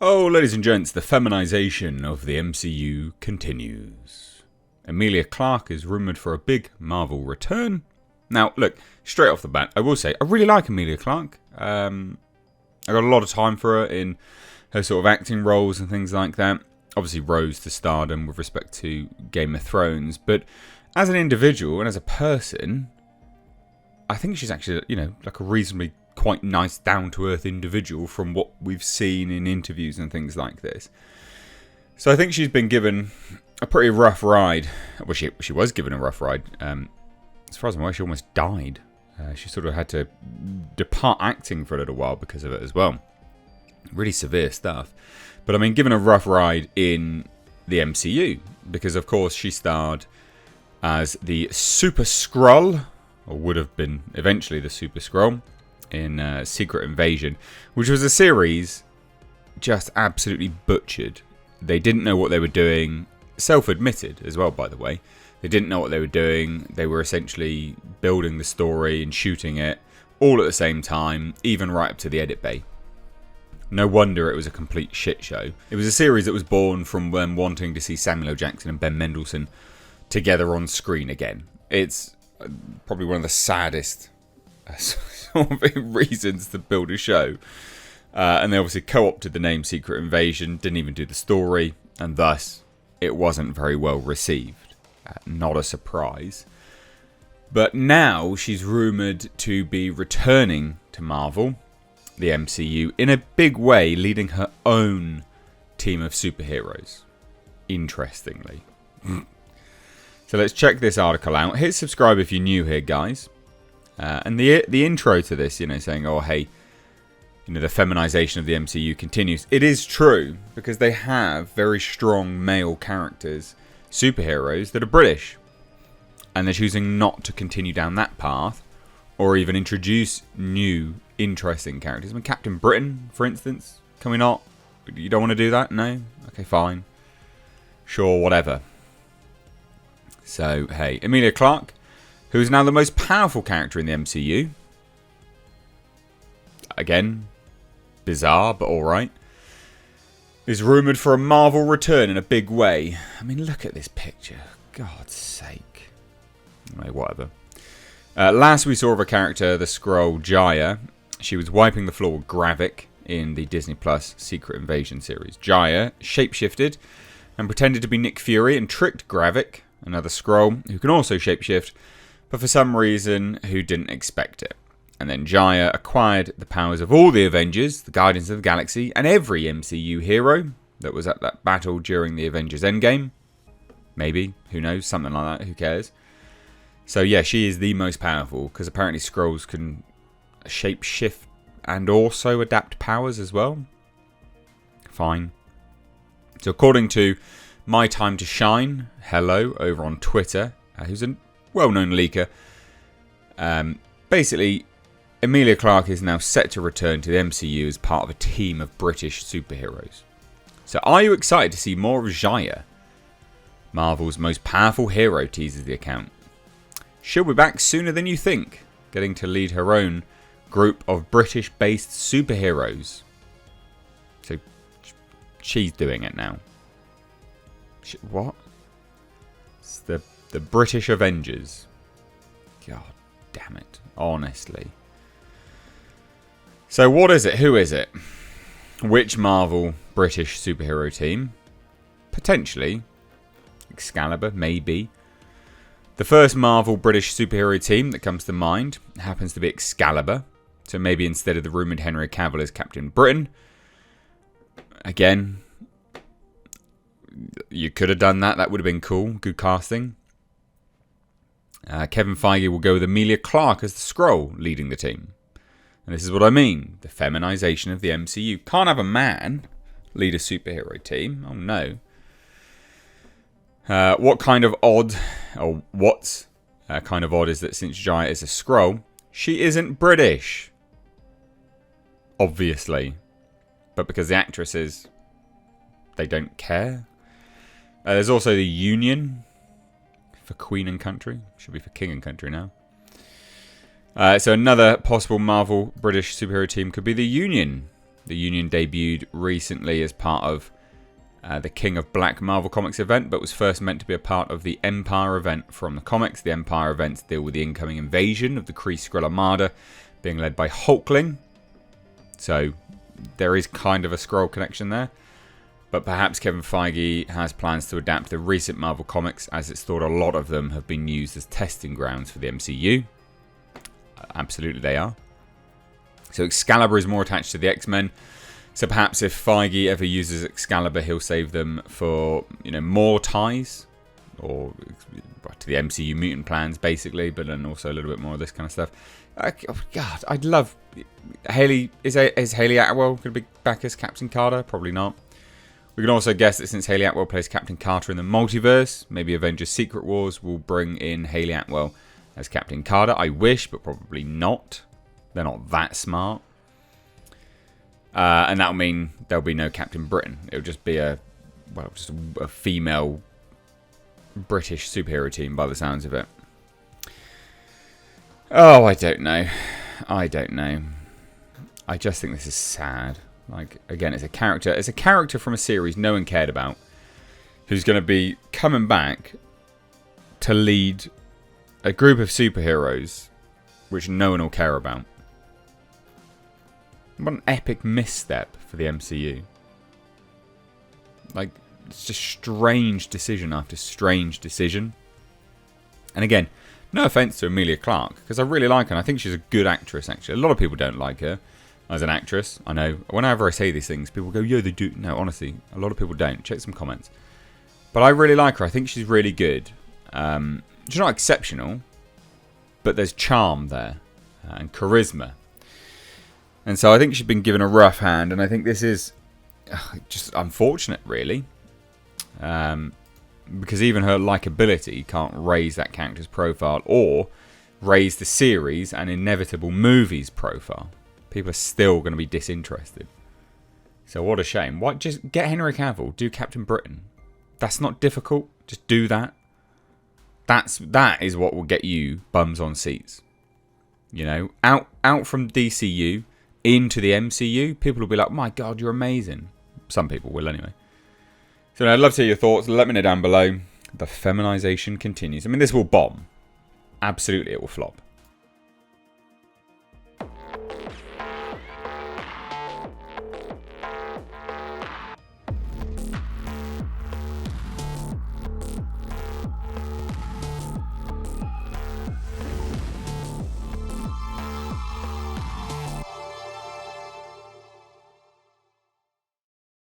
Oh, ladies and gents, the feminisation of the MCU continues. Emilia Clarke is rumoured for a big Marvel return. Now, look, straight off the bat, I will say, I really like Emilia Clarke. I got a lot of time for her in her sort of acting roles and things like that. Obviously rose to stardom with respect to Game of Thrones, but as an individual and as a person, I think she's actually, like a reasonably quite nice, down-to-earth individual from what we've seen in interviews and things like this. So I think she's been given a pretty rough ride. Well, she was given a rough ride. As far as I'm aware, she almost died. She sort of had to depart acting for a little while because of it as well. Really severe stuff. But I mean, given a rough ride in the MCU, because of course she starred as the Super Skrull, or would have been eventually the Super Skrull, in Secret Invasion, which was a series just absolutely butchered. They didn't know what they were doing, self-admitted as well, by the way. They didn't know what they were doing. They were essentially building the story and shooting it all at the same time, even right up to the edit bay. No wonder it was a complete shit show. It was a series that was born from them wanting to see Samuel L. Jackson and Ben Mendelsohn together on screen again. It's probably one of the saddest sort of reasons to build a show. And they obviously co-opted the name Secret Invasion, didn't even do the story, and thus it wasn't very well received. Not a surprise. But now she's rumoured to be returning to Marvel, the MCU, in a big way, leading her own team of superheroes. Interestingly. So let's check this article out. Hit subscribe if you're new here, guys. And the intro to this, saying, oh, hey, the feminisation of the MCU continues. It is true, because they have very strong male characters, superheroes, that are British. And they're choosing not to continue down that path, or even introduce new, interesting characters. I mean, Captain Britain, for instance. Can we not? You don't want to do that? No? Okay, fine. Sure, whatever. So, hey, Emilia Clarke, who is now the most powerful character in the MCU. Again, bizarre, but alright. Is rumoured for a Marvel return in a big way. I mean, look at this picture. God's sake. Anyway, whatever. Last we saw of a character, the Skrull Jaya. She was wiping the floor with Gravik in the Disney Plus Secret Invasion series. Jaya shapeshifted and pretended to be Nick Fury and tricked Gravik, another Skrull who can also shapeshift, but for some reason who didn't expect it. And then Jaya acquired the powers of all the Avengers, the Guardians of the Galaxy, and every MCU hero that was at that battle during the Avengers Endgame. Maybe, who knows, something like that, who cares. So yeah, she is the most powerful, because apparently Skrulls can shapeshift and also adapt powers as well. Fine. So according to My Time to Shine, hello, over on Twitter, who's a well-known leaker, basically, Emilia Clarke is now set to return to the MCU as part of a team of British superheroes. So are you excited to see more of Jaya? Marvel's most powerful hero, teases the account. She'll be back sooner than you think, getting to lead her own group of British-based superheroes. So she's doing it now. What? It's the British Avengers. God damn it. Honestly. So what is it? Who is it? Which Marvel British superhero team? Potentially. Excalibur, maybe. The first Marvel British superhero team that comes to mind happens to be Excalibur. So maybe instead of the rumoured Henry Cavill as Captain Britain. Again, you could have done that. That would have been cool. Good casting. Kevin Feige will go with Emilia Clarke as the Skrull leading the team. And this is what I mean. The feminisation of the MCU. Can't have a man lead a superhero team. Oh no. What kind of odd is that since Jaya is a Skrull, she isn't British. Obviously. But because the actress is, they don't care. There's also the Union for Queen and Country. Should be for King and Country now. So another possible Marvel British superhero team could be the Union. The Union debuted recently as part of the King of Black Marvel Comics event, but was first meant to be a part of the Empire event from the comics. The Empire events deal with the incoming invasion of the Kree Skrull Armada, being led by Hulkling. So there is kind of a Skrull connection there. But perhaps Kevin Feige has plans to adapt the recent Marvel comics, as it's thought a lot of them have been used as testing grounds for the MCU. Absolutely they are. So Excalibur is more attached to the X-Men. So perhaps if Feige ever uses Excalibur, he'll save them for, more ties, or to the MCU mutant plans, basically, but then also a little bit more of this kind of stuff. God, I'd love Haley. Is Haley Atwell going to be back as Captain Carter? Probably not. We can also guess that since Haley Atwell plays Captain Carter in the multiverse, maybe Avengers Secret Wars will bring in Haley Atwell as Captain Carter. I wish, but probably not. They're not that smart. And that'll mean there'll be no Captain Britain. It'll just be a female British superhero team by the sounds of it. Oh, I don't know. I just think this is sad. Like, again, it's a character from a series no one cared about, who's going to be coming back to lead a group of superheroes which no one will care about. What an epic misstep for the MCU. Like, it's just strange decision after strange decision. And again, no offense to Emilia Clarke, because I really like her, and I think she's a good actress, actually. A lot of people don't like her as an actress. I know, whenever I say these things, people go, yeah, they do. No, honestly, a lot of people don't. Check some comments. But I really like her. I think she's really good. She's not exceptional, but there's charm there and charisma. And so I think she's been given a rough hand, and I think this is just unfortunate, really. Because even her likability can't raise that character's profile or raise the series and inevitable movies profile. People are still going to be disinterested. So what a shame. Why just get Henry Cavill, do Captain Britain. That's not difficult. Just do that. That is what will get you bums on seats. Out from DCU into the MCU, people will be like, "My God, you're amazing." Some people will anyway. So I'd love to hear your thoughts. Let me know down below. The feminisation continues. I mean, this will bomb. Absolutely, it will flop.